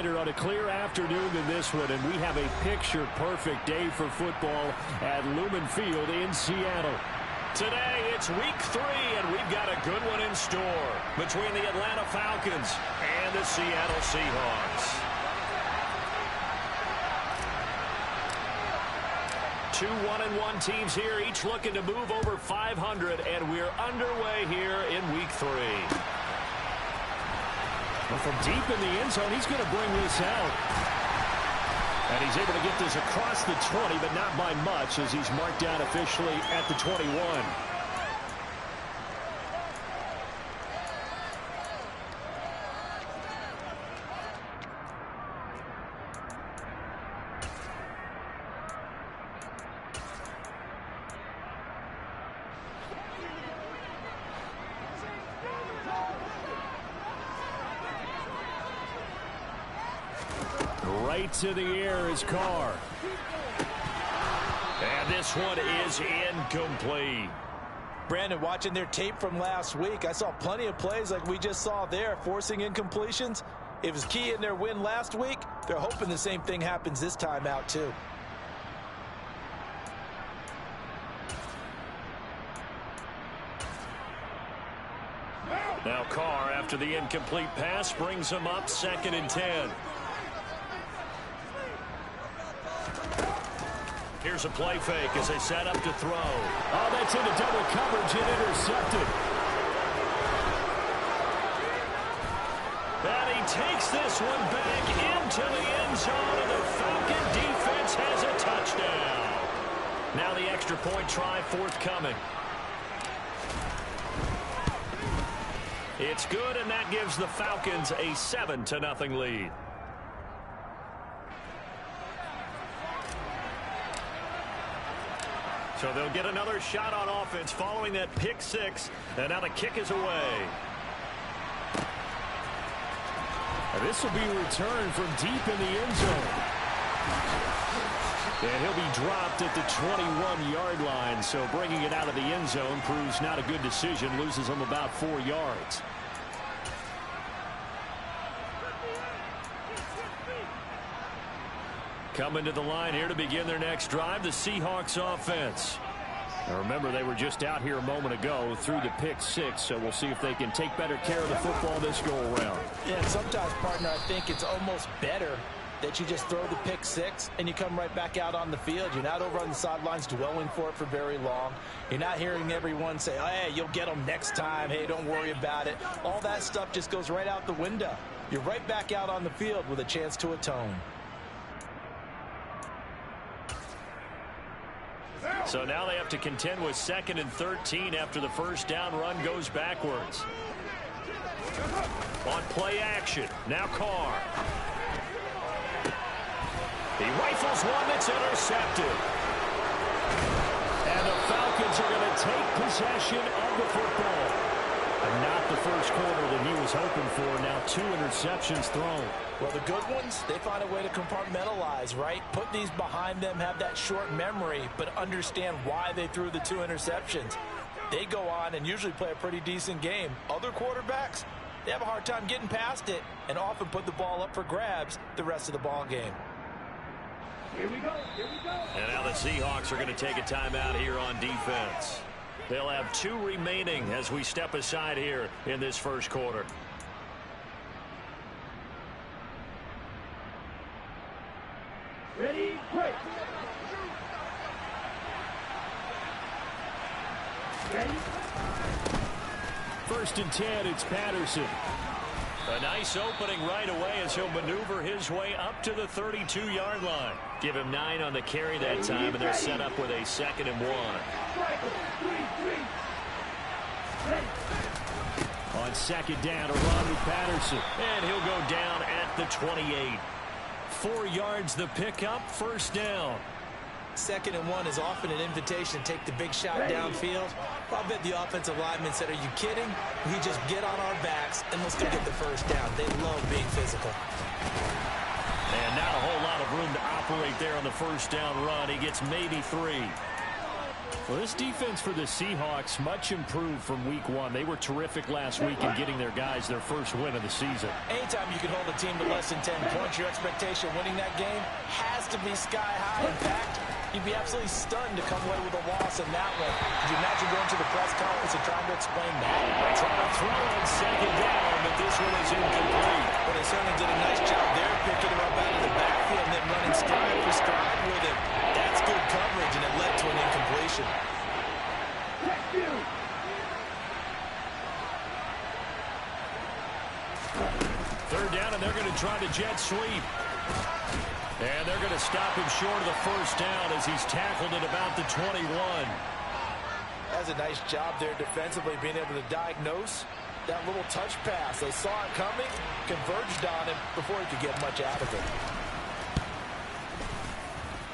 reminder on a clear afternoon than this one, and we have a picture-perfect day for football at Lumen Field in Seattle. Today, it's week 3, and we've got a good one in store between the Atlanta Falcons and the Seattle Seahawks. Two 1-1 teams here, each looking to move over 500, and we're underway here in week 3. Well, from deep in the end zone, he's going to bring this out. And he's able to get this across the 20, but not by much, as he's marked down officially at the 21. Right to the air is Carr. And this one is incomplete. Brandon, watching their tape from last week, I saw plenty of plays like we just saw there, forcing incompletions. It was key in their win last week. They're hoping the same thing happens this time out, too. Now Carr, after the incomplete pass, brings him up 2nd and 10. Here's a play fake as they set up to throw. Oh, that's into double coverage and intercepted. And he takes this one back into the end zone, and the Falcon defense has a touchdown. Now the extra point try forthcoming. It's good, and that gives the Falcons a 7-0 lead. So they'll get another shot on offense following that pick 6, and now the kick is away. And this will be returned from deep in the end zone. And he'll be dropped at the 21-yard line, so bringing it out of the end zone proves not a good decision, loses him about 4 yards. Coming to the line here to begin their next drive, the Seahawks offense. Now remember, they were just out here a moment ago through the pick 6, so we'll see if they can take better care of the football this go-around. Yeah, and sometimes, partner, I think it's almost better that you just throw the pick 6 and you come right back out on the field. You're not over on the sidelines dwelling for it for very long. You're not hearing everyone say, oh, hey, you'll get them next time. Hey, don't worry about it. All that stuff just goes right out the window. You're right back out on the field with a chance to atone. So now they have to contend with 2nd and 13 after the first down run goes backwards. On play action, now Carr. He rifles one that's intercepted. And the Falcons are going to take possession of the football. And not the first quarter that he was hoping for. Now 2 interceptions thrown. Well, the good ones, they find a way to compartmentalize, right? Put these behind them, have that short memory, but understand why they threw the 2 interceptions. They go on and usually play a pretty decent game. Other quarterbacks, they have a hard time getting past it and often put the ball up for grabs the rest of the ball game. Here we go, here we go. And now the Seahawks are going to take a timeout here on defense. They'll have 2 remaining as we step aside here in this first quarter. Ready, break. Ready. 1st and 10, it's Patterson. A nice opening right away as he'll maneuver his way up to the 32-yard line. Give him 9 on the carry that time, and they're set up with a 2nd and 1. On 2nd down, a run with Patterson. And he'll go down at the 28. 4 yards the pickup, 1st down. 2nd and 1 is often an invitation to take the big shot downfield. I bet the offensive lineman said, are you kidding? We just get on our backs and let's go get the 1st down. They love being physical. And not a whole lot of room to operate there on the 1st down run. He gets maybe 3. Well, this defense for the Seahawks much improved from week one. They were terrific last week in getting their guys their first win of the season. Anytime you can hold a team to less than 10 points, your expectation of winning that game has to be sky high. In fact, you'd be absolutely stunned to come away with a loss in that one. Could you imagine going to the press conference and trying to explain that? Trying to throw on second down, but this one is incomplete. Well, they certainly did a nice job there, picking him up out of the backfield and then running stride for stride with him. That's good coverage, and it led to an incompletion. Third down, and they're going to try the jet sweep. And they're going to stop him short of the first down as he's tackled at about the 21. That's a nice job there defensively, being able to diagnose that little touch pass. They saw it coming, converged on him before he could get much out of it.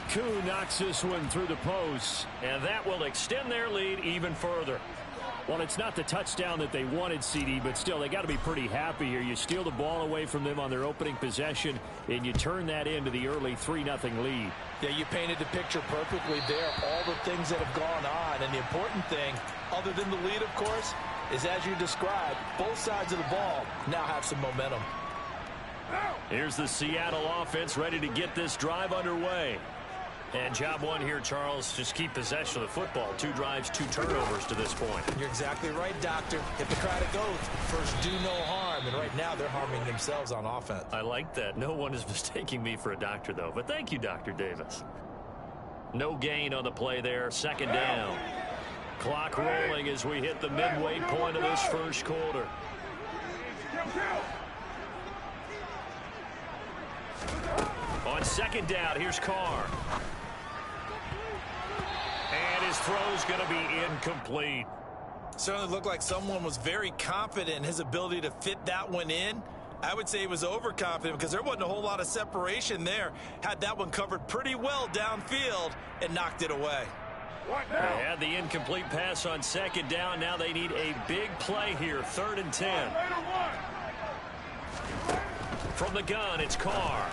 Koo knocks this one through the post, and that will extend their lead even further. Well, it's not the touchdown that they wanted, CD, but still, they got to be pretty happy here. You steal the ball away from them on their opening possession, and you turn that into the early 3-0 lead. Yeah, you painted the picture perfectly there, all the things that have gone on. And the important thing, other than the lead, of course, is as you described, both sides of the ball now have some momentum. Here's the Seattle offense ready to get this drive underway. And job one here, Charles, just keep possession of the football. 2 drives, 2 turnovers to this point. You're exactly right, Doctor. Hippocratic oath, first do no harm. And right now they're harming themselves on offense. I like that. No one is mistaking me for a doctor, though. But thank you, Dr. Davis. No gain on the play there. Second down. Clock rolling as we hit the midway point of this first quarter. On second down, here's Carr. And his throw's going to be incomplete. Certainly looked like someone was very confident in his ability to fit that one in. I would say he was overconfident because there wasn't a whole lot of separation there. Had that one covered pretty well downfield and knocked it away. They had the incomplete pass on second down. Now they need a big play here. 3rd and 10. From the gun, it's Carr.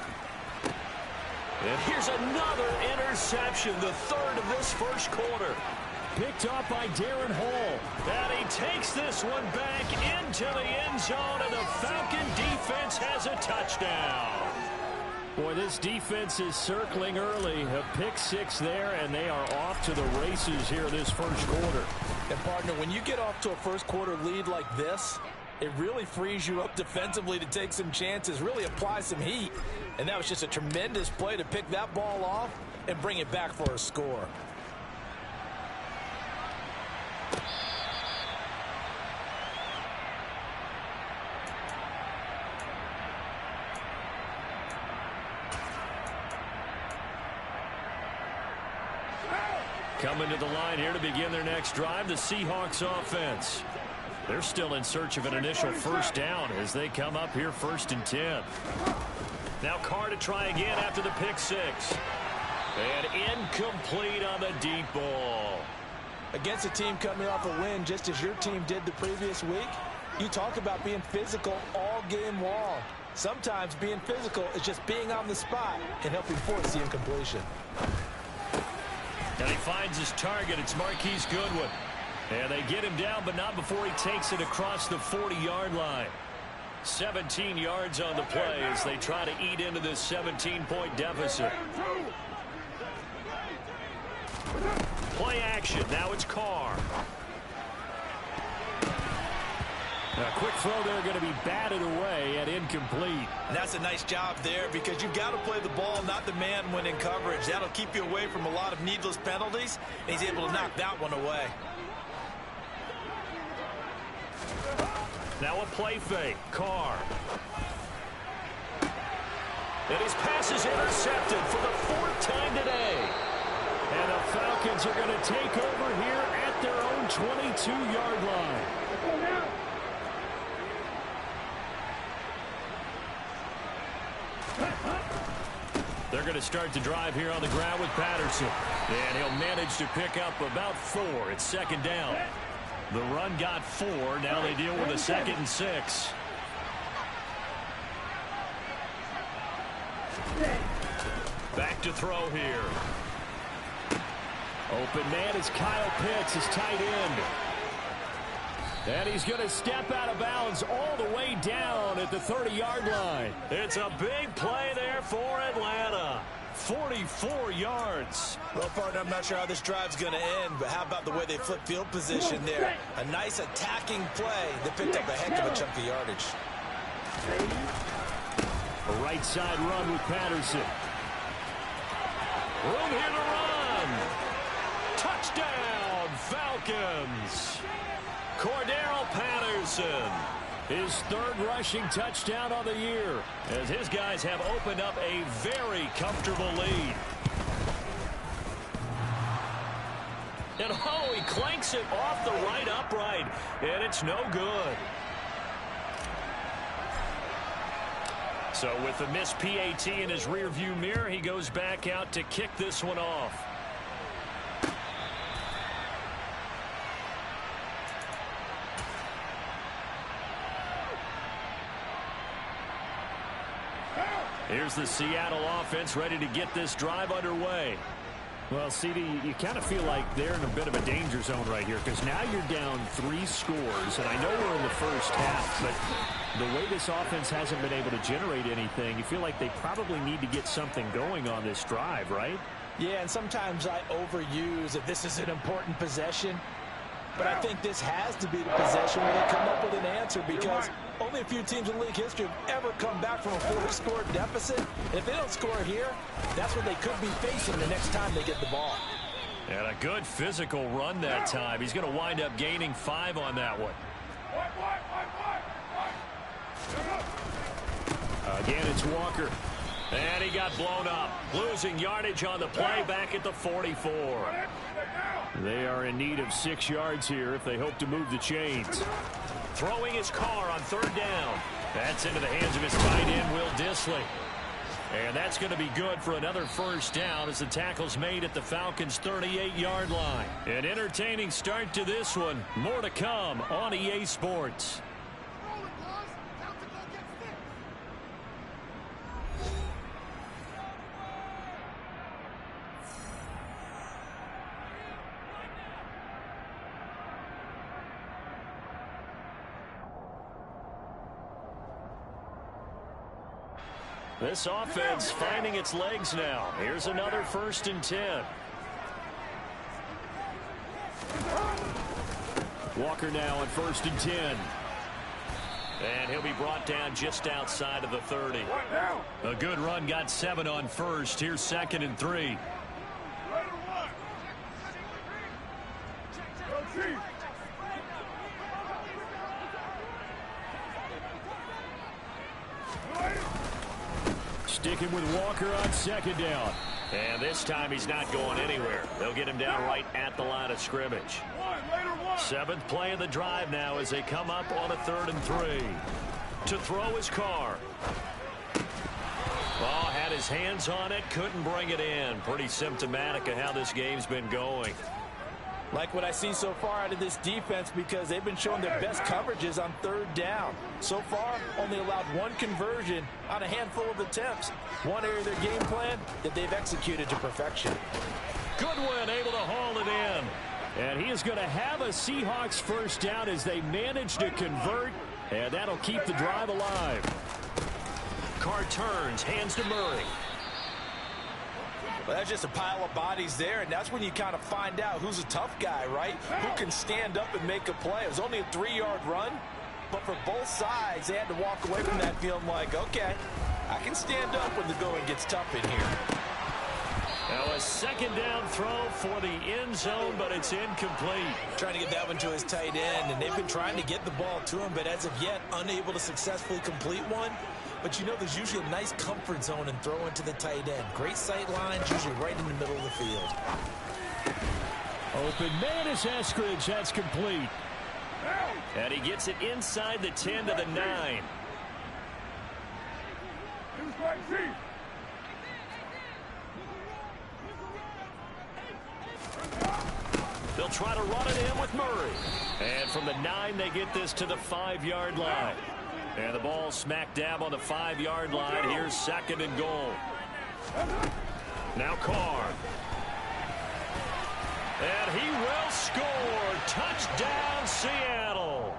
And here's another interception, the 3rd of this first quarter. Picked up by Darren Hall. And he takes this one back into the end zone, and the Falcon defense has a touchdown. Boy, this defense is circling early. A pick 6 there, and they are off to the races here this first quarter. And, partner, when you get off to a first quarter lead like this, it really frees you up defensively to take some chances, really apply some heat. And that was just a tremendous play to pick that ball off and bring it back for a score. Coming to the line here to begin their next drive, the Seahawks offense. They're still in search of an initial first down as they come up here 1st and 10. Now Carr to try again after the pick 6. And incomplete on the deep ball. Against a team coming off a win just as your team did the previous week, you talk about being physical all game long. Sometimes being physical is just being on the spot and helping force the incompletion. And he finds his target. It's Marquise Goodwin. And they get him down, but not before he takes it across the 40-yard line. 17 yards on the play as they try to eat into this 17-point deficit. Play action. Now it's Carr. A quick throw there going to be batted away and incomplete. And that's a nice job there because you've got to play the ball, not the man when in coverage. That'll keep you away from a lot of needless penalties. And he's able to knock that one away. Now a play fake. Carr. And his pass is intercepted for the 4th time today. And the Falcons are going to take over here at their own 22-yard line. They're going to start the drive here on the ground with Patterson. And he'll manage to pick up about 4. It's 2nd down. The run got 4. Now they deal with a 2nd and 6. Back to throw here. Open man is Kyle Pitts, his tight end. And he's going to step out of bounds all the way down at the 30-yard line. It's a big play there for Atlanta. 44 yards. Well, partner, I'm not sure how this drive's going to end, but how about the way they flip field position there? A nice attacking play that picked up a heck of a chunk of yardage. A right side run with Patterson. Room here to run. Touchdown, Falcons. Cordero Patterson. His third rushing touchdown on the year, as his guys have opened up a very comfortable lead. And oh, he clanks it off the right upright, and it's no good. So with the missed PAT in his rearview mirror, he goes back out to kick this one off. Here's the Seattle offense ready to get this drive underway. Well, CD, you kind of feel like they're in a bit of a danger zone right here because now you're down 3 scores, and I know we're in the first half, but the way this offense hasn't been able to generate anything, you feel like they probably need to get something going on this drive, right? Yeah, and sometimes I overuse that this is an important possession, but I think this has to be the possession where they come up with an answer because only a few teams in league history have ever come back from a 4-score deficit. And if they don't score here, that's what they could be facing the next time they get the ball. And a good physical run that time. He's going to wind up gaining 5 on that one. Again, it's Walker. And he got blown up. Losing yardage on the play back at the 44. They are in need of 6 yards here if they hope to move the chains. Throwing his car on 3rd down. That's into the hands of his tight end, Will Dissly. And that's going to be good for another 1st down as the tackle's made at the Falcons' 38-yard line. An entertaining start to this one. More to come on EA Sports. This offense finding its legs now. Here's another 1st and 10. Walker now on 1st and 10. And he'll be brought down just outside of the 30. A good run, got 7 on 1st. Here's 2nd and 3. Sticking with Walker on 2nd down. And this time he's not going anywhere. They'll get him down right at the line of scrimmage. 7th play of the drive now as they come up on a 3rd and 3. To throw his car. Oh, had his hands on it, couldn't bring it in. Pretty symptomatic of how this game's been going. Like what I see so far out of this defense because they've been showing their best coverages on 3rd down. So far, only allowed 1 conversion on a handful of attempts. One area of their game plan that they've executed to perfection. Goodwin able to haul it in. And he is going to have a Seahawks 1st down as they manage to convert, and that'll keep the drive alive. Carr turns, hands to Murray. Well, that's just a pile of bodies there, and that's when you kind of find out who's a tough guy, right? Who can stand up and make a play. It was only a 3-yard run, but for both sides, they had to walk away from that feeling like, okay, I can stand up when the going gets tough in here. Now a 2nd down throw for the end zone, but it's incomplete. Trying to get that one to his tight end, and they've been trying to get the ball to him, but as of yet, unable to successfully complete one. But you know there's usually a nice comfort zone and throw into the tight end. Great sight lines, usually right in the middle of the field. Open man is Eskridge. That's complete. And he gets it inside the 10 to the 9. They'll try to run it in with Murray. And from the 9, they get this to the 5-yard line. And the ball smack dab on the 5-yard line. Here's 2nd and goal. Now Carr. And he will score. Touchdown, Seattle.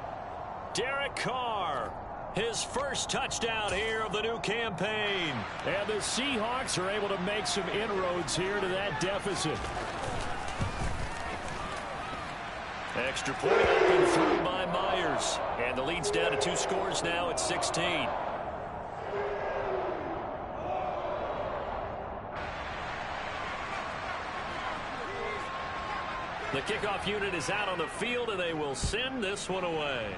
Derek Carr, his first touchdown here of the new campaign. And the Seahawks are able to make some inroads here to that deficit. Extra point up and through by Myers. And the lead's down to 2 scores now at 16. The kickoff unit is out on the field, and they will send this one away.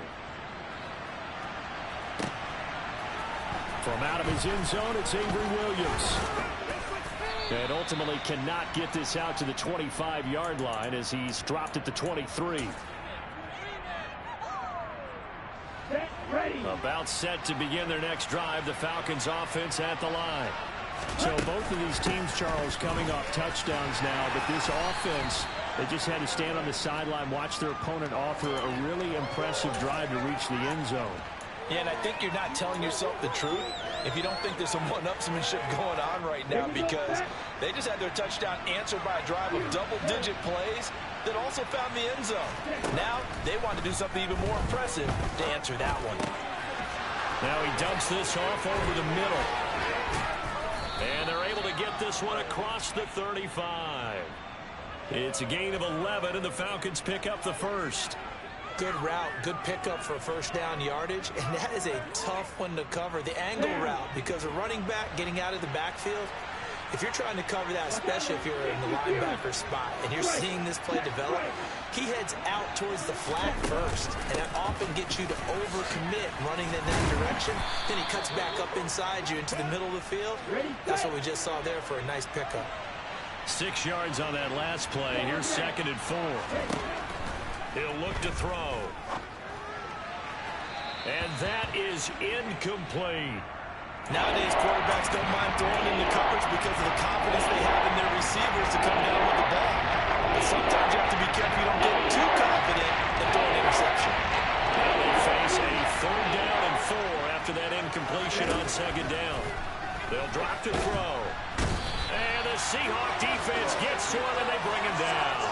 From out of his end zone, it's Avery Williams. And ultimately cannot get this out to the 25-yard line as he's dropped at the 23. About set to begin their next drive. The Falcons offense at the line. So both of these teams, Charles, coming off touchdowns now, but this offense, they just had to stand on the sideline, watch their opponent offer a really impressive drive to reach the end zone. Yeah, and I think you're not telling yourself the truth if you don't think there's some one-upsmanship going on right now, because they just had their touchdown answered by a drive of double-digit plays that also found the end zone. Now they want to do something even more impressive to answer that one. Now he dumps this off over the middle. And they're able to get this one across the 35. It's a gain of 11, and the Falcons pick up the first. Good route, good pickup for first down yardage, and that is a tough one to cover, the angle route, because a running back getting out of the backfield, if you're trying to cover that, especially if you're in the linebacker spot and you're seeing this play develop, he heads out towards the flat first, and that often gets you to overcommit running in that direction. Then he cuts back up inside you into the middle of the field. That's what we just saw there for a nice pickup. 6 yards on that last play. Here's 2nd and 4. He'll look to throw. And that is incomplete. Nowadays, quarterbacks don't mind throwing in the coverage because of the confidence they have in their receivers to come down with the ball. But sometimes you have to be careful you don't get too confident and throw an interception. Now they face a 3rd down and 4 after that incompletion on 2nd down. They'll drop to throw. And the Seahawk defense gets to him, and they bring him down.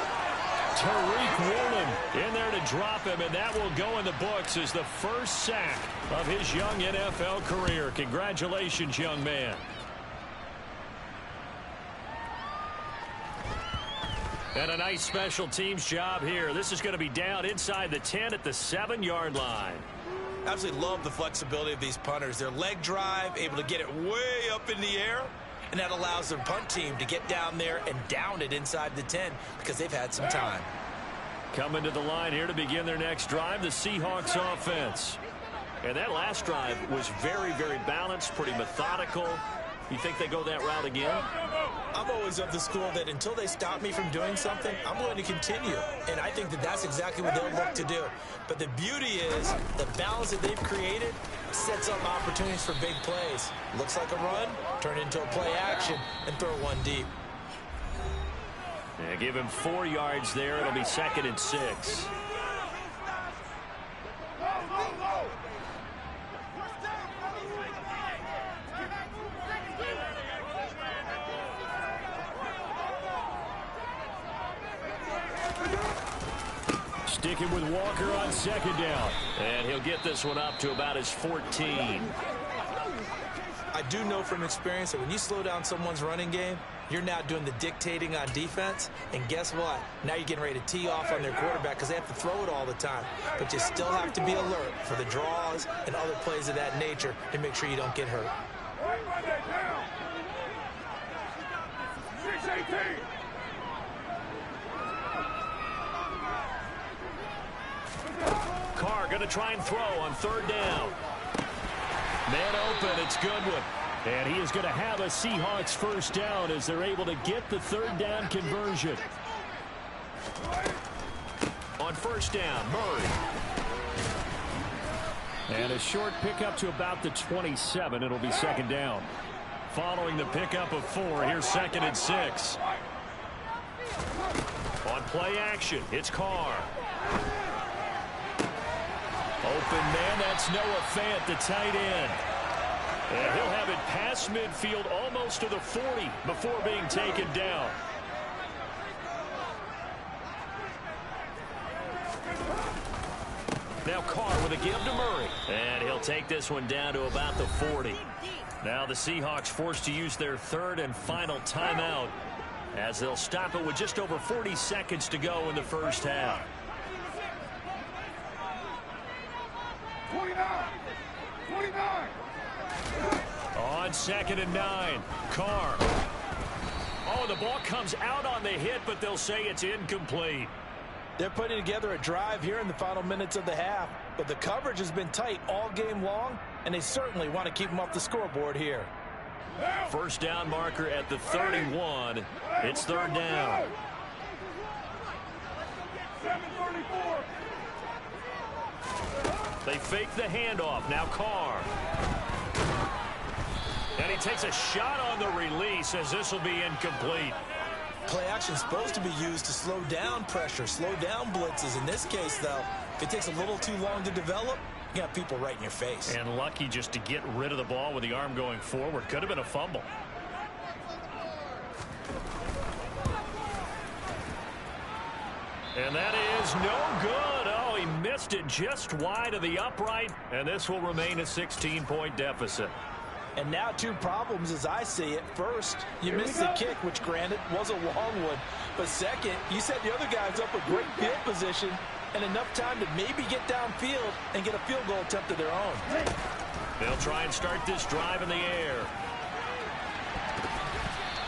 Tariq Woolen in there to drop him, and that will go in the books as the first sack of his young NFL career. Congratulations, young man. And a nice special teams job here. This is going to be down inside the 10 at the 7-yard line. Absolutely love the flexibility of these punters. Their leg drive, able to get it way up in the air, and that allows their punt team to get down there and down it inside the 10 because they've had some time. Coming to the line here to begin their next drive, the Seahawks offense. And that last drive was very, very balanced, pretty methodical. You think they go that route again? I'm always of the school that until they stop me from doing something, I'm going to continue. And I think that that's exactly what they'll look to do. But the beauty is the balance that they've created sets up opportunities for big plays. Looks like a run, turn into a play action, and throw one deep. Yeah, give him 4 yards there. It'll be 2nd and 6. sticking with Walker on 2nd down. And he'll get this one up to about his 14. I do know from experience that when you slow down someone's running game, you're now doing the dictating on defense. And guess what? Now you're getting ready to tee off on their quarterback because they have to throw it all the time. But you still have to be alert for the draws and other plays of that nature to make sure you don't get hurt. Carr going to try and throw on 3rd down. Man open, it's Goodwin. And he is going to have a Seahawks first down as they're able to get the 3rd down conversion. On 1st down, Murray. And a short pickup to about the 27. It'll be 2nd down. Following the pickup of 4, here's 2nd and 6. On play action, it's Carr. Open man, that's Noah Fant, the tight end. And he'll have it past midfield almost to the 40 before being taken down. Now Carr with a give to Murray. And he'll take this one down to about the 40. Now the Seahawks forced to use their third and final timeout as they'll stop it with just over 40 seconds to go in the first half. 29. On 2nd and 9, Carr. Oh, the ball comes out on the hit, but they'll say it's incomplete. They're putting together a drive here in the final minutes of the half, but the coverage has been tight all game long, and they certainly want to keep them off the scoreboard here. First down marker at the 31. It's third down. 7:34. They fake the handoff. Now Carr. And he takes a shot on the release as this will be incomplete. Play action is supposed to be used to slow down pressure, slow down blitzes. In this case, though, if it takes a little too long to develop, you got people right in your face. And lucky just to get rid of the ball with the arm going forward. Could have been a fumble. And that is no good. Oh, he missed it just wide of the upright. And this will remain a 16-point deficit. And now two problems as I see it. First, you missed the kick, which granted was a long one. But second, you set the other guys up with great field position and enough time to maybe get downfield and get a field goal attempt of their own. They'll try and start this drive in the air.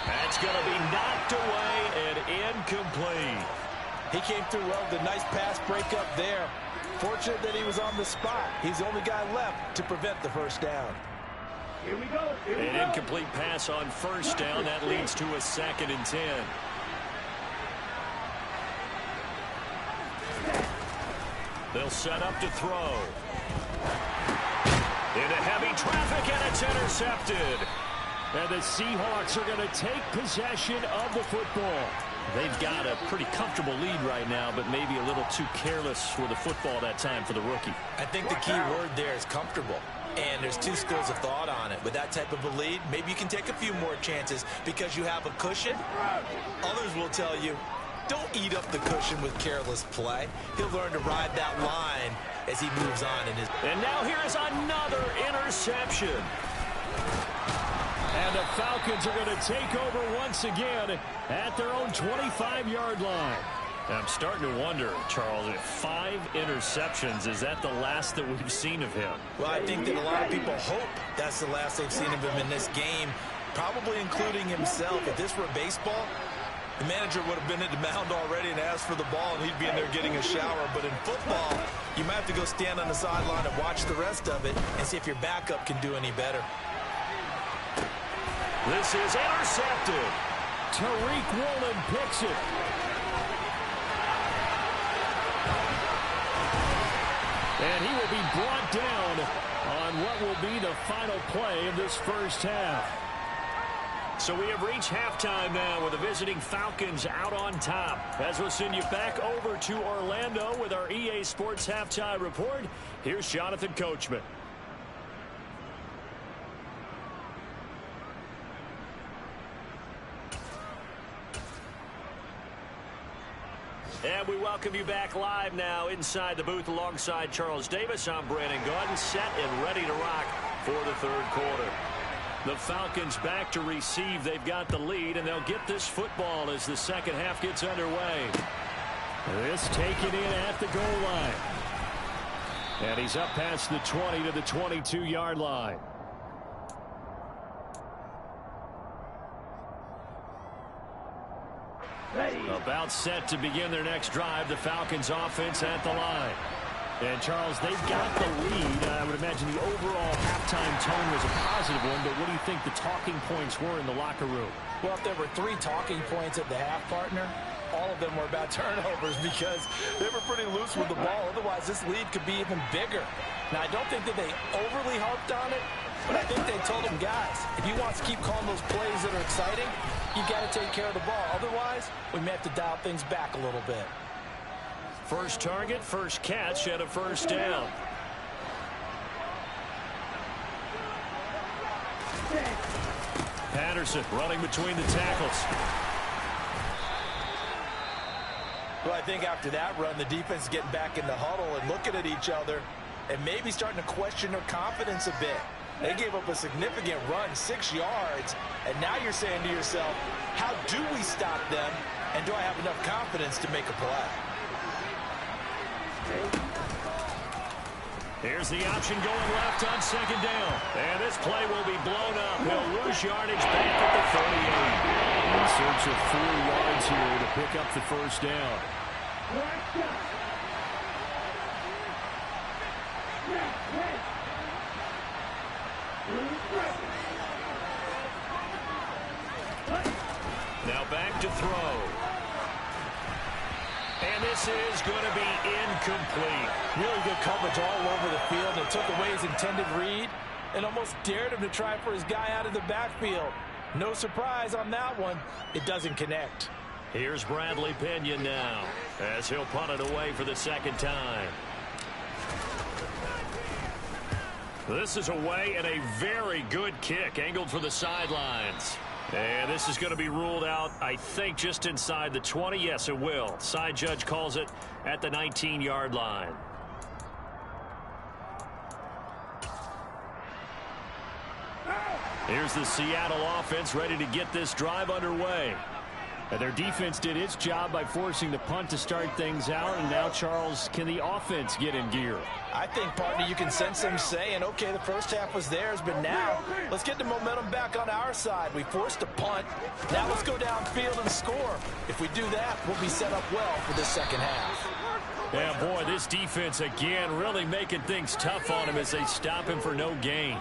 That's going to be knocked away and incomplete. He came through well with a nice pass breakup there. Fortunate that he was on the spot. He's the only guy left to prevent the first down. Here we go. An incomplete pass on first down. That leads to a 2nd and 10. They'll set up to throw. Into heavy traffic, and it's intercepted. And the Seahawks are going to take possession of the football. They've got a pretty comfortable lead right now, but maybe a little too careless with the football that time for the rookie. I think the key word there is comfortable. And there's two schools of thought on it. With that type of a lead, maybe you can take a few more chances because you have a cushion. Others will tell you, don't eat up the cushion with careless play. He'll learn to ride that line as he moves on in his... And now here is another interception. And the Falcons are going to take over once again at their own 25-yard line. I'm starting to wonder, Charles, if 5 interceptions, is that the last that we've seen of him? Well, I think that a lot of people hope that's the last they've seen of him in this game, probably including himself. If this were baseball, the manager would have been at the mound already and asked for the ball, and he'd be in there getting a shower. But in football, you might have to go stand on the sideline and watch the rest of it and see if your backup can do any better. This is intercepted. Tariq Woolen picks it. And he will be brought down on what will be the final play of this first half. So we have reached halftime now with the visiting Falcons out on top. As we'll send you back over to Orlando with our EA Sports Halftime Report, here's Jonathan Coachman. And we welcome you back live now inside the booth alongside Charles Davis. I'm Brandon Gaudin, set and ready to rock for the third quarter. The Falcons back to receive. They've got the lead, and they'll get this football as the second half gets underway. This taken in at the goal line. And he's up past the 20 to the 22-yard line. About set to begin their next drive. The Falcons offense at the line. And, Charles, they've got the lead. I would imagine the overall halftime tone was a positive one, but what do you think the talking points were in the locker room? Well, if there were 3 talking points at the half, partner, all of them were about turnovers because they were pretty loose with the ball. Otherwise, this lead could be even bigger. Now, I don't think that they overly harped on it, but I think they told them, guys, if you want to keep calling those plays that are exciting, you got to take care of the ball. Otherwise, we may have to dial things back a little bit. First target, first catch, and a first down. Patterson running between the tackles. Well, I think after that run, the defense is getting back in the huddle and looking at each other and maybe starting to question their confidence a bit. They gave up a significant run, 6 yards, and now you're saying to yourself, how do we stop them, and do I have enough confidence to make a play? Here's the option going left on second down. And this play will be blown up. He'll lose yardage back at the 38. In search of 4 yards here to pick up the first down. Now back to throw. And this is going to be incomplete. Really good coverage all over the field. It took away his intended read and almost dared him to try for his guy out of the backfield. No surprise on that one. It doesn't connect. Here's Bradley Pinion now as he'll punt it away for the second time. This is away and a very good kick angled for the sidelines. And this is going to be ruled out, I think, just inside the 20. Yes, it will. Side judge calls it at the 19-yard line. Here's the Seattle offense ready to get this drive underway. And their defense did its job by forcing the punt to start things out. And now, Charles, can the offense get in gear? I think, partner, you can sense them saying, okay, the first half was theirs, but now let's get the momentum back on our side. We forced a punt. Now let's go downfield and score. If we do that, we'll be set up well for this second half. Yeah, boy, this defense, again, really making things tough on him as they stop him for no gain.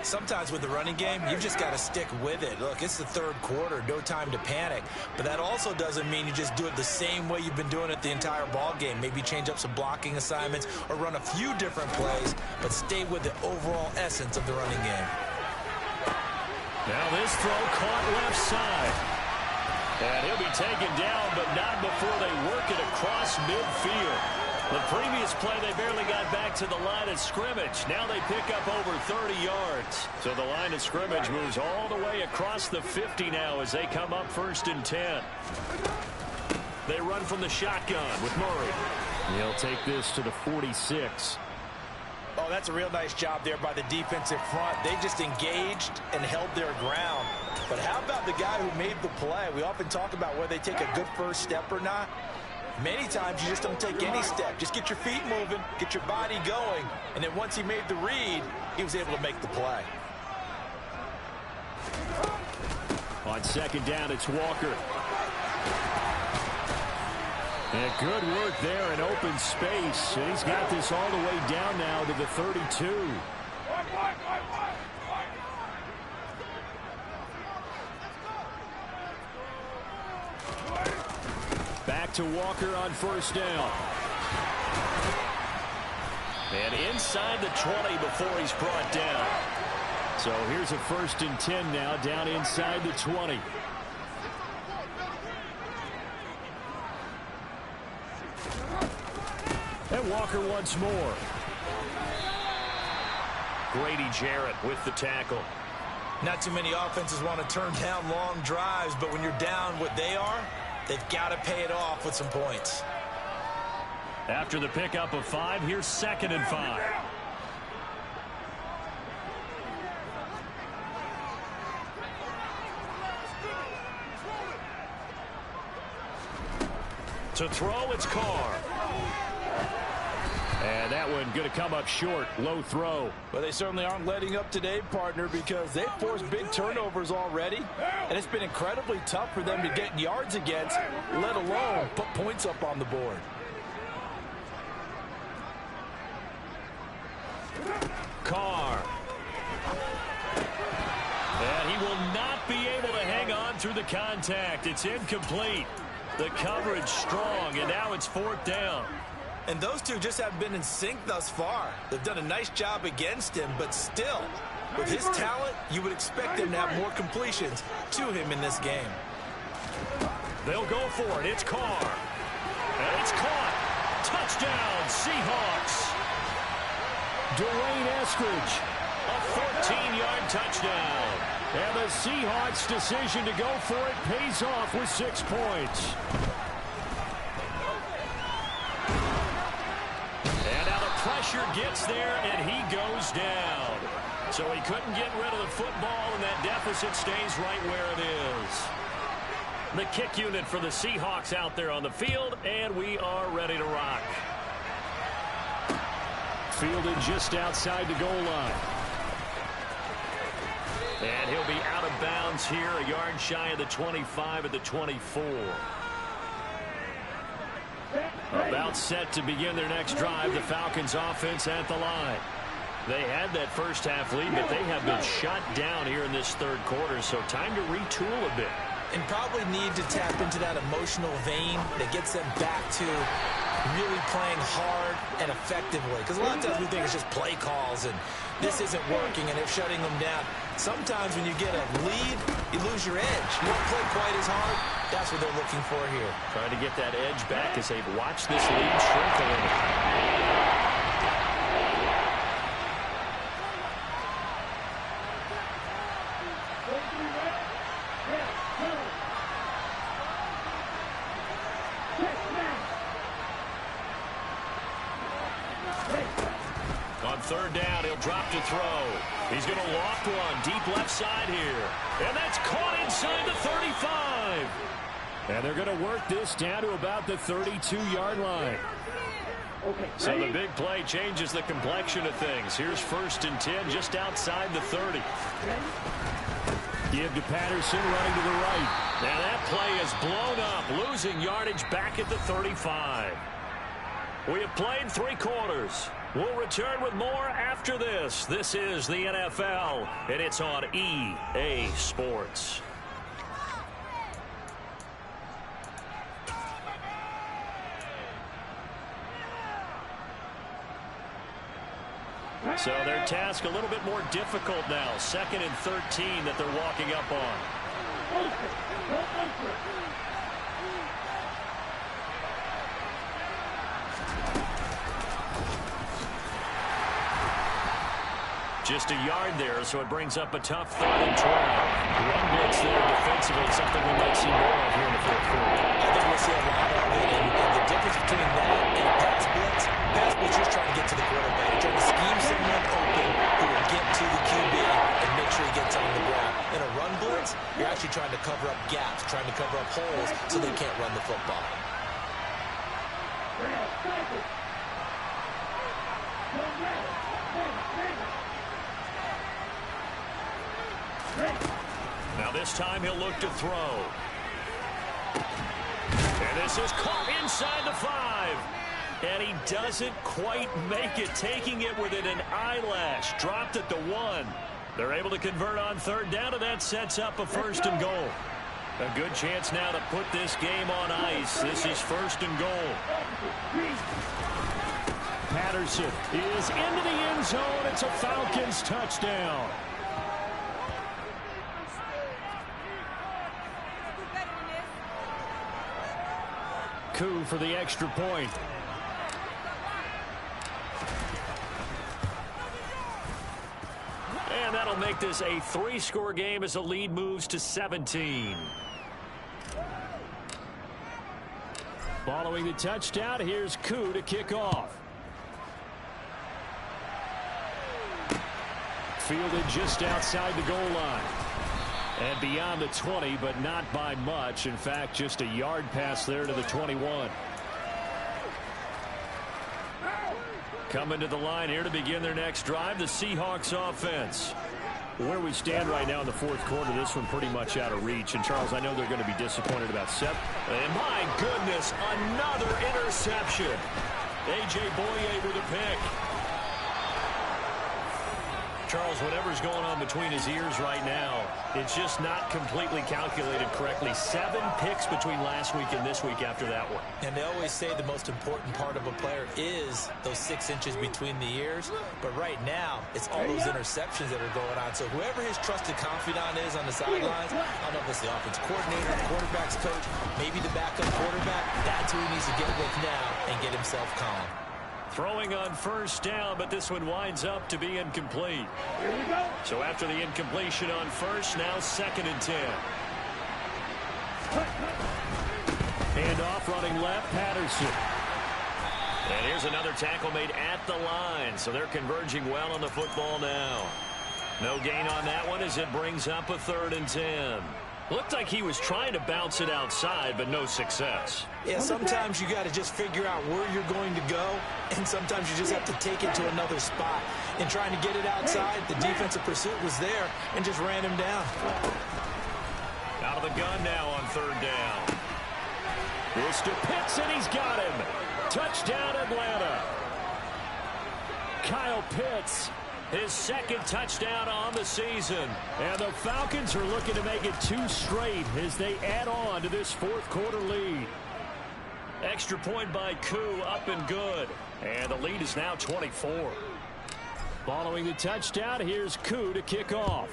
Sometimes with the running game, you've just got to stick with it. Look, it's the third quarter, no time to panic. But that also doesn't mean you just do it the same way you've been doing it the entire ball game. Maybe change up some blocking assignments or run a few different plays, but stay with the overall essence of the running game. Now this throw caught left side. And he'll be taken down, but not before they work it across midfield. The previous play, they barely got back to the line of scrimmage. Now they pick up over 30 yards. So the line of scrimmage moves all the way across the 50 now as they come up 1st and 10. They run from the shotgun with Murray. He'll take this to the 46. Oh, that's a real nice job there by the defensive front. They just engaged and held their ground. But how about the guy who made the play? We often talk about whether they take a good first step or not. Many times you just don't take any step. Just get your feet moving, get your body going, and then once he made the read, he was able to make the play. On second down, it's Walker. And good work there in open space. And he's got this all the way down now to the 32. Back to Walker on first down. And inside the 20 before he's brought down. So here's a 1st and 10 now, down inside the 20. And Walker once more. Grady Jarrett with the tackle. Not too many offenses want to turn down long drives, but when you're down what they are, they've got to pay it off with some points. After the pickup of 5, here's 2nd and 5. To throw, it's Carr. And that one going to come up short. Low throw. Well, they certainly aren't letting up today, partner, because they've forced big turnovers already. And it's been incredibly tough for them to get yards against, let alone put points up on the board. Carr. And he will not be able to hang on through the contact. It's incomplete. The coverage strong, and now it's 4th down. And those two just haven't been in sync thus far. They've done a nice job against him, but still, with his talent, you would expect him to have more completions to him in this game. They'll go for it. It's Carr. And it's caught. Touchdown, Seahawks. Dwayne Eskridge, a 14-yard touchdown. And the Seahawks' decision to go for it pays off with 6 points. pressure gets there, and he goes down. So he couldn't get rid of the football, and that deficit stays right where it is. The kick unit for the Seahawks out there on the field, and we are ready to rock. Fielded just outside the goal line. And he'll be out of bounds here, a yard shy of the 25 at the 24. About set to begin their next drive, the Falcons offense at the line. They had that first half lead, but they have been shut down here in this third quarter, so time to retool a bit. And probably need to tap into that emotional vein that gets them back to really playing hard and effectively. Because a lot of times we think it's just play calls and this isn't working and they're shutting them down. Sometimes when you get a lead, you lose your edge. You don't play quite as hard. That's what they're looking for here. Trying to get that edge back as they've watched this lead shrink a little. Third down, he'll drop to throw. He's going to loft one deep left side here. And that's caught inside the 35. And they're going to work this down to about the 32-yard line. So the big play changes the complexion of things. Here's 1st and 10 just outside the 30. Give to Patterson running to the right. Now that play is blown up, losing yardage back at the 35. We have played 3 quarters. We'll return with more after this. This is the NFL, and it's on EA Sports. So their task a little bit more difficult now. 2nd and 13 that they're walking up on. Just a yard there, so it brings up a tough 3rd and 12. Run blitz there defensively, something we might see more of here in the 4th quarter. I think we'll see a lot of it, and the difference between that and a pass blitz is trying to get to the quarterback. You're trying to scheme someone open who will get to the QB and make sure he gets on the ground. In a run blitz, you're actually trying to cover up gaps, trying to cover up holes so they can't run the football. Now this time he'll look to throw. And this is caught inside the 5. And he doesn't quite make it, taking it within an eyelash. Dropped at the 1. They're able to convert on 3rd down, and that sets up a 1st and goal. A good chance now to put this game on ice. This is 1st and goal. Patterson is into the end zone. It's a Falcons touchdown. Coup for the extra point. And that'll make this a 3-score game as the lead moves to 17. Following the touchdown, here's Coup to kick off. Fielded just outside the goal line. And beyond the 20, but not by much. In fact, just a yard pass there to the 21. Coming to the line here to begin their next drive, the Seahawks offense. Where we stand right now in the 4th quarter, this one pretty much out of reach. And, Charles, I know they're going to be disappointed about Seth. And, my goodness, another interception. A.J. Boye with a pick. Charles, whatever's going on between his ears right now, it's just not completely calculated correctly. 7 picks between last week and this week after that one. And they always say the most important part of a player is those 6 inches between the ears. But right now, it's all those interceptions that are going on. So whoever his trusted confidant is on the sidelines, I don't know if it's the offense coordinator, the quarterback's coach, maybe the backup quarterback, that's who he needs to get with now and get himself calm. Throwing on 1st down, but this one winds up to be incomplete. So after the incompletion on 1st, now 2nd and 10. Hand off running left, Patterson. And here's another tackle made at the line. So they're converging well on the football now. No gain on that one as it brings up a 3rd and 10. Looked like he was trying to bounce it outside, but no success. Yeah, sometimes you got to just figure out where you're going to go, and sometimes you just have to take it to another spot. In trying to get it outside, the defensive pursuit was there and just ran him down. Out of the gun now on 3rd down. This to Pitts, and he's got him. Touchdown, Atlanta. Kyle Pitts. His 2nd touchdown on the season. And the Falcons are looking to make it 2 straight as they add on to this 4th quarter lead. Extra point by Koo, up and good. And the lead is now 24. Following the touchdown, here's Koo to kick off.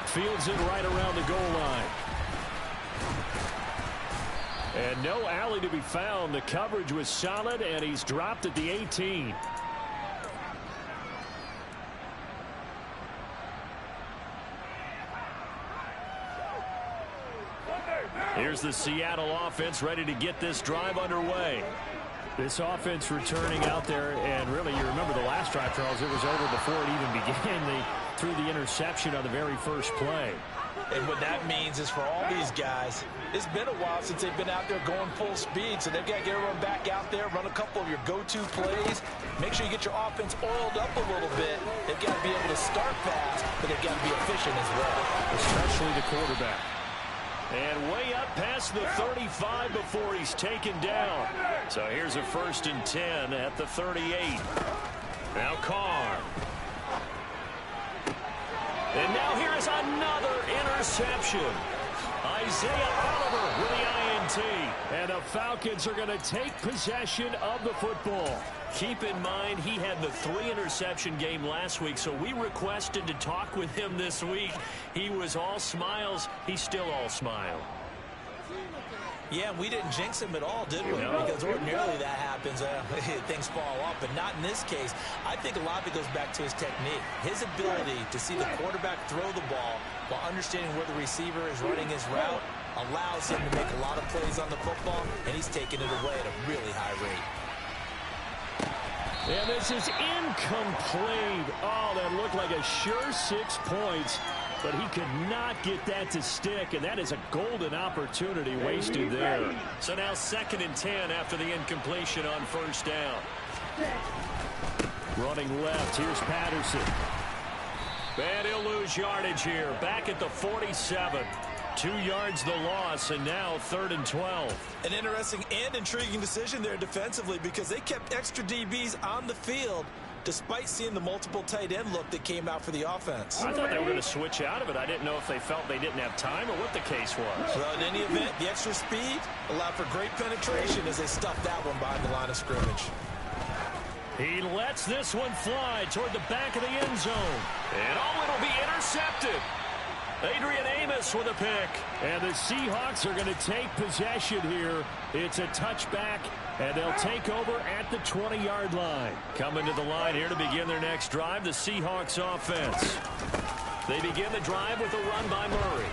Fields it right around the goal line. And no alley to be found. The coverage was solid, and he's dropped at the 18. Here's the Seattle offense ready to get this drive underway. This offense returning out there, and really, you remember the last drive, Charles, it was over before it even began. They threw the interception on the very first play. And what that means is for all these guys, it's been a while since they've been out there going full speed, so they've got to get everyone back out there, run a couple of your go-to plays, make sure you get your offense oiled up a little bit. They've got to be able to start fast, but they've got to be efficient as well. Especially the quarterback. And way up past the 35 before he's taken down. So here's a 1st and 10 at the 38. Now Carr. And now here is another interception. Isaiah Oliver with the INT. And the Falcons are going to take possession of the football. Keep in mind, he had the 3-interception game last week, so we requested to talk with him this week. He was all smiles. He's still all smile. Yeah, we didn't jinx him at all, did we? No. Because ordinarily that happens. Things fall off, but not in this case. I think a lot of it goes back to his technique. His ability to see the quarterback throw the ball while understanding where the receiver is running his route allows him to make a lot of plays on the football, and he's taking it away at a really high rate. And this is incomplete. Oh, that looked like a sure 6 points. But he could not get that to stick, and that is a golden opportunity wasted there. So now 2nd and 10 after the incompletion on 1st down. Running left, here's Patterson. And he'll lose yardage here. Back at the 47. 2 yards the loss, and now 3rd and 12. An interesting and intriguing decision there defensively because they kept extra DBs on the field despite seeing the multiple tight end look that came out for the offense. I thought they were going to switch out of it. I didn't know if they felt they didn't have time or what the case was. Well, in any event, the extra speed allowed for great penetration as they stuffed that one behind the line of scrimmage. He lets this one fly toward the back of the end zone. And it'll be intercepted. Adrian Amos with a pick. And the Seahawks are going to take possession here. It's a touchback, and they'll take over at the 20-yard line. Coming to the line here to begin their next drive, the Seahawks offense. They begin the drive with a run by Murray.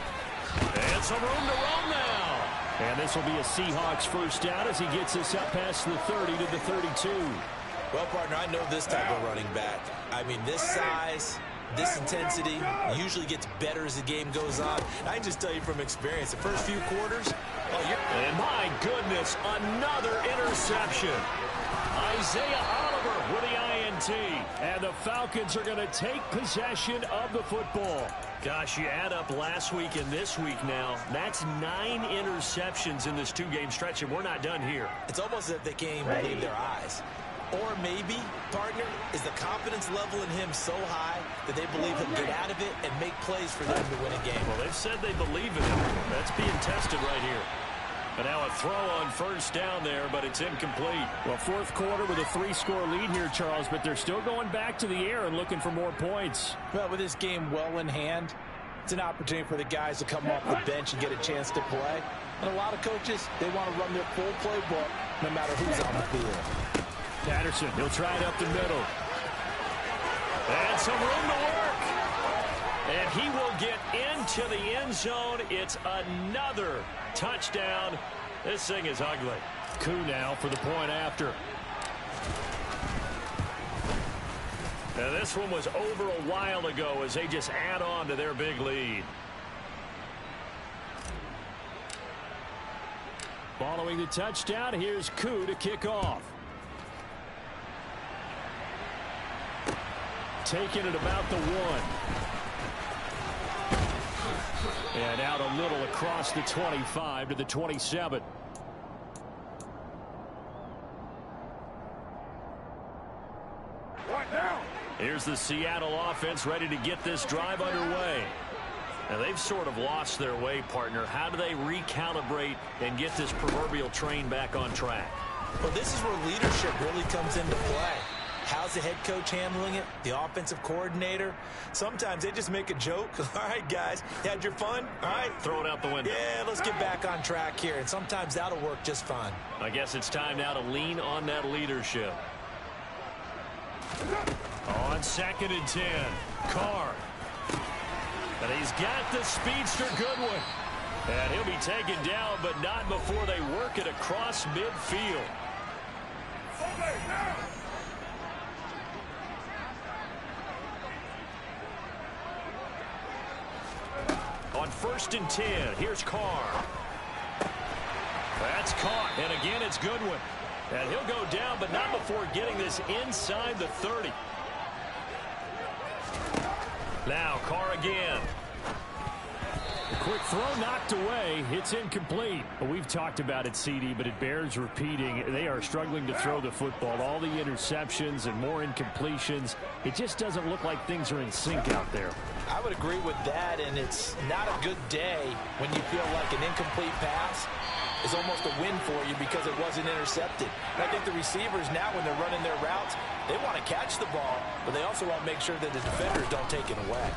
And some room to roam now. And this will be a Seahawks 1st down as he gets us up past the 30 to the 32. Well, partner, I know this type of running back. I mean, this size, this intensity usually gets better as the game goes on. I can just tell you from experience, the first few quarters, and my goodness, another interception. Isaiah Oliver with the INT. And the Falcons are going to take possession of the football. Gosh, you add up last week and this week now. That's 9 interceptions in this 2-game stretch, and we're not done here. It's almost as if they can't even believe their eyes. Or maybe, partner, is the confidence level in him so high that they believe he'll get out of it and make plays for them to win a game. Well, they've said they believe in him. That's being tested right here. And now a throw on 1st down there, but it's incomplete. Well, 4th quarter with a 3-score lead here, Charles, but they're still going back to the air and looking for more points. Well, with this game well in hand, it's an opportunity for the guys to come off the bench and get a chance to play. And a lot of coaches, they want to run their full playbook no matter who's on the field. Patterson, he'll try it up the middle. And some room to work. And he will get into the end zone. It's another touchdown This thing is ugly. Coup now for the point after. Now this one was over a while ago as they just add on to their big lead. Following the touchdown, here's Coup to kick off. Taking it about the 1. And out a little across the 25 to the 27. Here's the Seattle offense ready to get this drive underway. Now they've sort of lost their way, partner. How do they recalibrate and get this proverbial train back on track? Well, this is where leadership really comes into play. How's the head coach handling it? The offensive coordinator? Sometimes they just make a joke. All right, guys, you had your fun? All right. Throw it out the window. Yeah, let's get back on track here. And sometimes that'll work just fine. I guess it's time now to lean on that leadership. On 2nd and 10, Carr. And he's got the speedster Goodwin. And he'll be taken down, but not before they work it across midfield. On 1st and 10, here's Carr. That's caught, and again it's Goodwin. And he'll go down, but not before getting this inside the 30. Now Carr again. Quick throw knocked away. It's incomplete. Well, we've talked about it, CD, but it bears repeating. They are struggling to throw the football. All the interceptions and more incompletions. It just doesn't look like things are in sync out there. I would agree with that, and it's not a good day when you feel like an incomplete pass is almost a win for you because it wasn't intercepted. And I think the receivers now, when they're running their routes, they want to catch the ball, but they also want to make sure that the defenders don't take it away.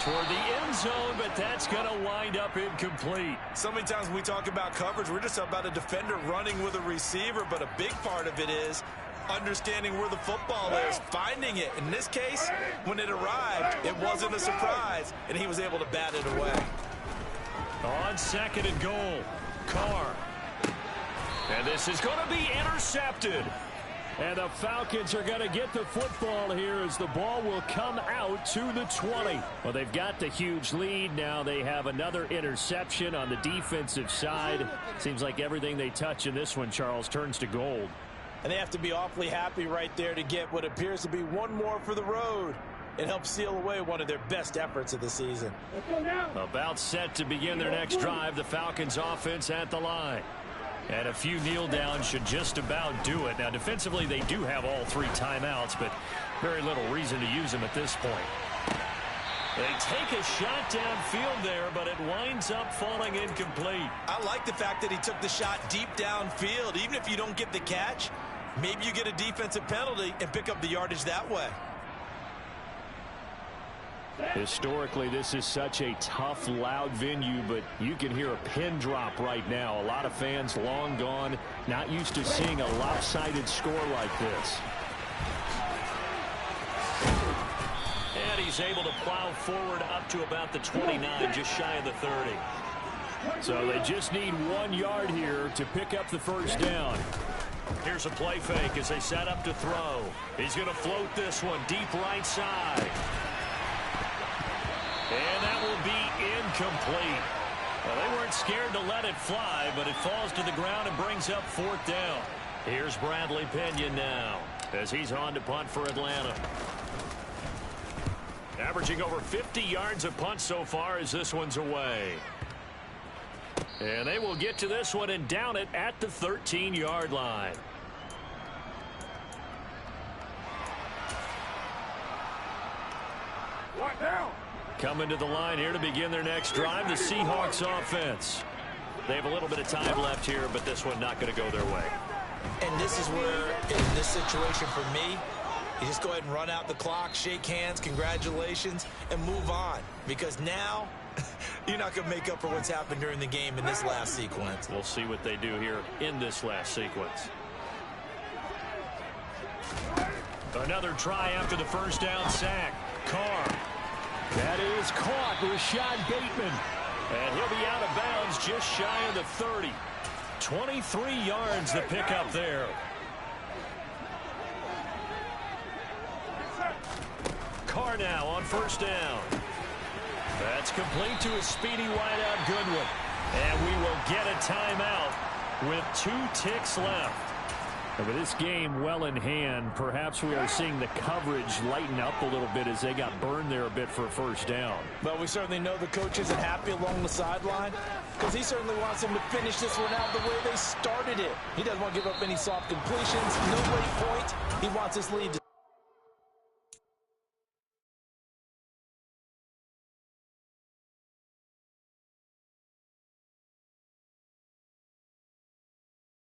Toward the end zone, but that's going to wind up incomplete. So many times when we talk about coverage, we're just about a defender running with a receiver, but a big part of it is understanding where the football is, finding it. In this case, when it arrived, it wasn't a surprise, and he was able to bat it away. On 2nd and goal, Carr. And this is going to be intercepted. And the Falcons are going to get the football here as the ball will come out to the 20. Well, they've got the huge lead. Now they have another interception on the defensive side. Seems like everything they touch in this one, Charles, turns to gold. And they have to be awfully happy right there to get what appears to be one more for the road. It helps seal away one of their best efforts of the season. About set to begin their next drive, the Falcons offense at the line. And a few kneel downs should just about do it. Now, defensively, they do have all 3 timeouts, but very little reason to use them at this point. They take a shot downfield there, but it winds up falling incomplete. I like the fact that he took the shot deep downfield. Even if you don't get the catch, maybe you get a defensive penalty and pick up the yardage that way. Historically, this is such a tough, loud venue, but you can hear a pin drop right now. A lot of fans long gone, not used to seeing a lopsided score like this. And he's able to plow forward up to about the 29, just shy of the 30. So they just need 1 yard here to pick up the first down. Here's a play fake as they set up to throw. He's going to float this one deep right side. And that will be incomplete. Well, they weren't scared to let it fly, but it falls to the ground and brings up 4th down. Here's Bradley Pinion now as he's on to punt for Atlanta. Averaging over 50 yards a punt so far as this one's away. And they will get to this one and down it at the 13-yard line. Right now. Coming to the line here to begin their next drive, the Seahawks offense. They have a little bit of time left here, but this one not going to go their way. And this is where, in this situation for me, you just go ahead and run out the clock, shake hands, congratulations, and move on. Because now, you're not going to make up for what's happened during the game in this last sequence. We'll see what they do here in this last sequence. Another try after the first down sack. Carr. That is caught. Rashad Bateman. And he'll be out of bounds just shy of the 30. 23 yards to pick up there. Carr now on first down. That's complete to his speedy wideout Goodwin. And we will get a timeout with 2 ticks left. And with this game well in hand, perhaps we are seeing the coverage lighten up a little bit as they got burned there a bit for a first down. Well, we certainly know the coach isn't happy along the sideline because he certainly wants them to finish this one out the way they started it. He doesn't want to give up any soft completions, no late point. He wants this lead to